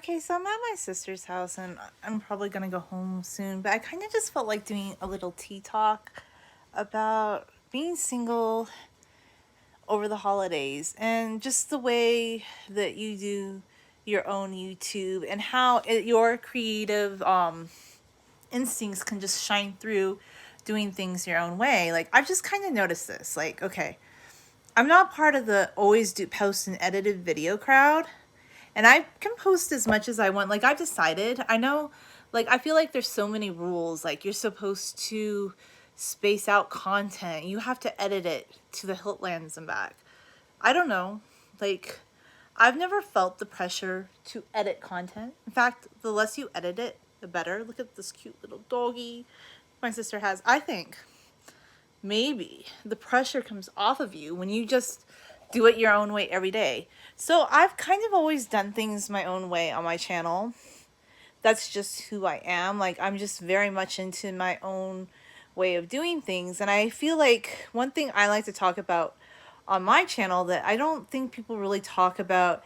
Okay, so I'm at my sister's house and I'm probably gonna go home soon, but I kind of just felt like doing a little tea talk about being single over the holidays and just the way that you do your own YouTube and how your creative instincts can just shine through doing things your own way. Like, I've just kind of noticed this. Like, okay, I'm not part of the always do post and edited video crowd, and I can post as much as I want. Like, I've decided, I know, like, I feel like there's so many rules. Like, you're supposed to space out content, you have to edit it to the Hiltlands and back. I don't know. Like, I've never felt the pressure to edit content. In fact, the less you edit it, the better. Look at this cute little doggy my sister has. I think maybe the pressure comes off of you when you just do it your own way every day. So I've kind of always done things my own way on my channel. That's just who I am. Like, I'm just very much into my own way of doing things. And I feel like one thing I like to talk about on my channel that I don't think people really talk about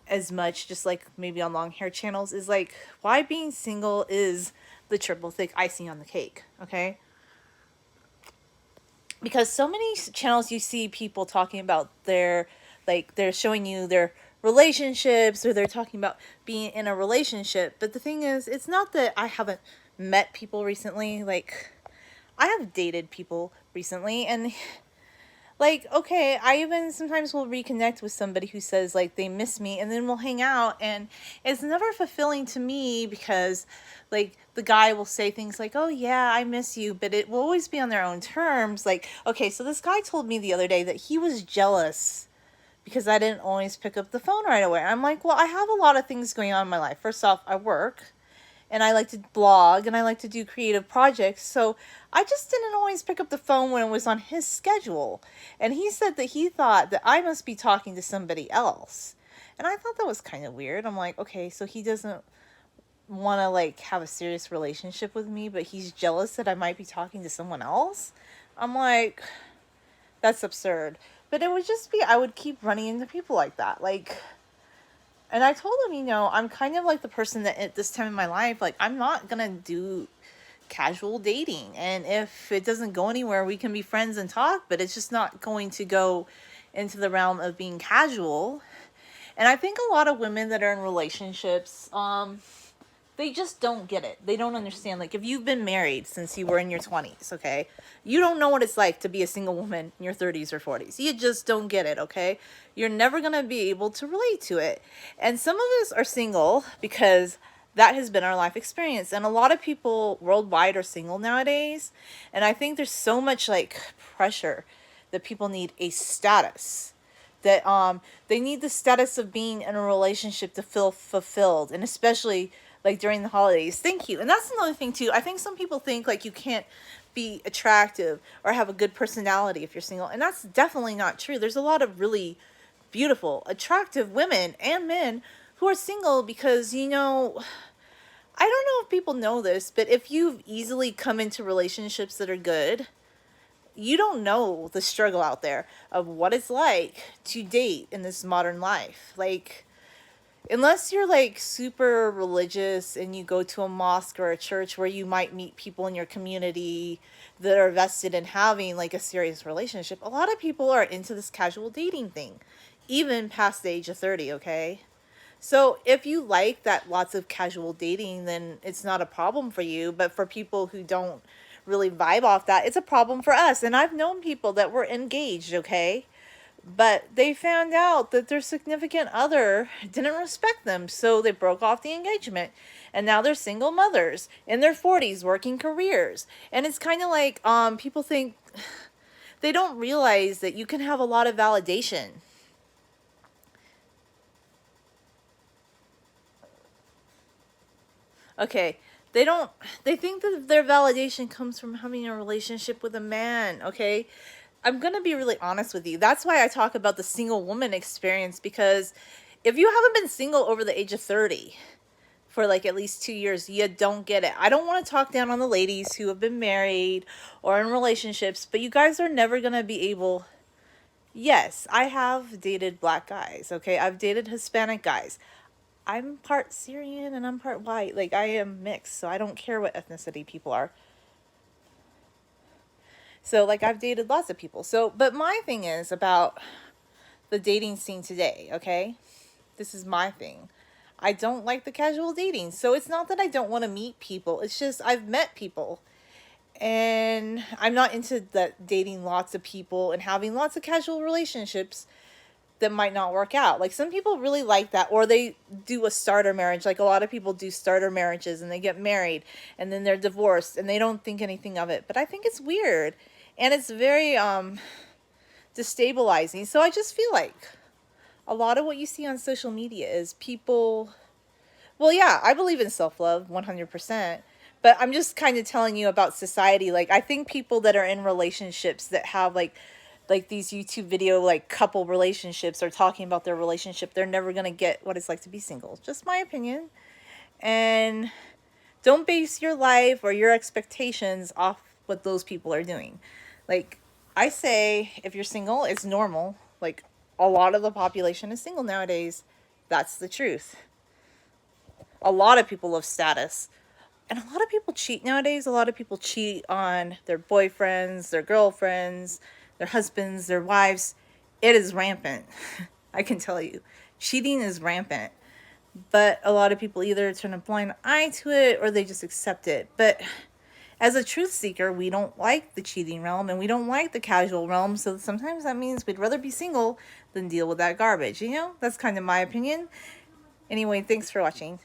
as much, just like maybe on long hair channels, is like why being single is the triple thick icing on the cake. Okay, because so many channels you see people talking about their, like, they're showing you their relationships or they're talking about being in a relationship, but the thing is, it's not that I haven't met people recently. Like, I have dated people recently, and like, okay, I even sometimes will reconnect with somebody who says like they miss me, and then we'll hang out, and it's never fulfilling to me because like the guy will say things like, "Oh yeah, I miss you," but it will always be on their own terms. Like, okay, so this guy told me the other day that he was jealous because I didn't always pick up the phone right away. I'm like, "Well, I have a lot of things going on in my life. First off, I work, and I like to blog, and I like to do creative projects. So I just didn't always pick up the phone when it was on his schedule." And he said that he thought that I must be talking to somebody else. And I thought that was kind of weird. I'm like, okay, so he doesn't want to like have a serious relationship with me, but he's jealous that I might be talking to someone else. I'm like, that's absurd. But it would just be, I would keep running into people like that. Like, and I told him, I'm kind of like the person that at this time in my life, like, I'm not gonna do casual dating. And if it doesn't go anywhere, we can be friends and talk, but it's just not going to go into the realm of being casual. And I think a lot of women that are in relationships, they just don't get it. They don't understand. Like, if you've been married since you were in your 20s, okay, you don't know what it's like to be a single woman in your 30s or 40s. You just don't get it, okay? You're never going to be able to relate to it. And some of us are single because that has been our life experience. And a lot of people worldwide are single nowadays. And I think there's so much like pressure that people need a status, that they need the status of being in a relationship to feel fulfilled, and especially like during the holidays. Thank you. And that's another thing too. I think some people think like you can't be attractive or have a good personality if you're single, and that's definitely not true. There's a lot of really beautiful, attractive women and men who are single because, I don't know if people know this, but if you've easily come into relationships that are good, you don't know the struggle out there of what it's like to date in this modern life. Like, unless you're like super religious and you go to a mosque or a church where you might meet people in your community that are vested in having like a serious relationship, a lot of people are into this casual dating thing, even past the age of 30, okay? So if you like that lots of casual dating, then it's not a problem for you. But for people who don't really vibe off that, it's a problem for us. And I've known people that were engaged, okay? But they found out that their significant other didn't respect them, so they broke off the engagement. And now they're single mothers in their 40s working careers. And it's kind of like people think they don't realize that you can have a lot of validation. Okay, they think that their validation comes from having a relationship with a man, okay? I'm going to be really honest with you. That's why I talk about the single woman experience, because if you haven't been single over the age of 30 for like at least 2 years, you don't get it. I don't want to talk down on the ladies who have been married or in relationships, but you guys are never going to be able. Yes, I have dated black guys, okay? I've dated Hispanic guys. I'm part Syrian and I'm part white. Like, I am mixed, so I don't care what ethnicity people are. So, like, I've dated lots of people. So, but my thing is about the dating scene today, okay? This is my thing. I don't like the casual dating. So, it's not that I don't want to meet people, it's just I've met people. And I'm not into that dating lots of people and having lots of casual relationships that might not work out. Like some people really like that, or they do a starter marriage. Like a lot of people do starter marriages and they get married and then they're divorced and they don't think anything of it. But I think it's weird and it's very destabilizing. So I just feel like a lot of what you see on social media is people, well, yeah, I believe in self-love 100%. But I'm just kind of telling you about society. Like I think people that are in relationships that have like these YouTube video like couple relationships are talking about their relationship, they're never going to get what it's like to be single. Just my opinion. And don't base your life or your expectations off what those people are doing. Like I say if you're single, it's normal. Like a lot of the population is single nowadays. That's the truth. A lot of people love status. And a lot of people cheat nowadays. A lot of people cheat on their boyfriends, their girlfriends, their husbands, their wives. It is rampant. I can tell you. Cheating is rampant. But a lot of people either turn a blind eye to it or they just accept it. But as a truth seeker, we don't like the cheating realm and we don't like the casual realm. So sometimes that means we'd rather be single than deal with that garbage. You know, that's kind of my opinion. Anyway, thanks for watching.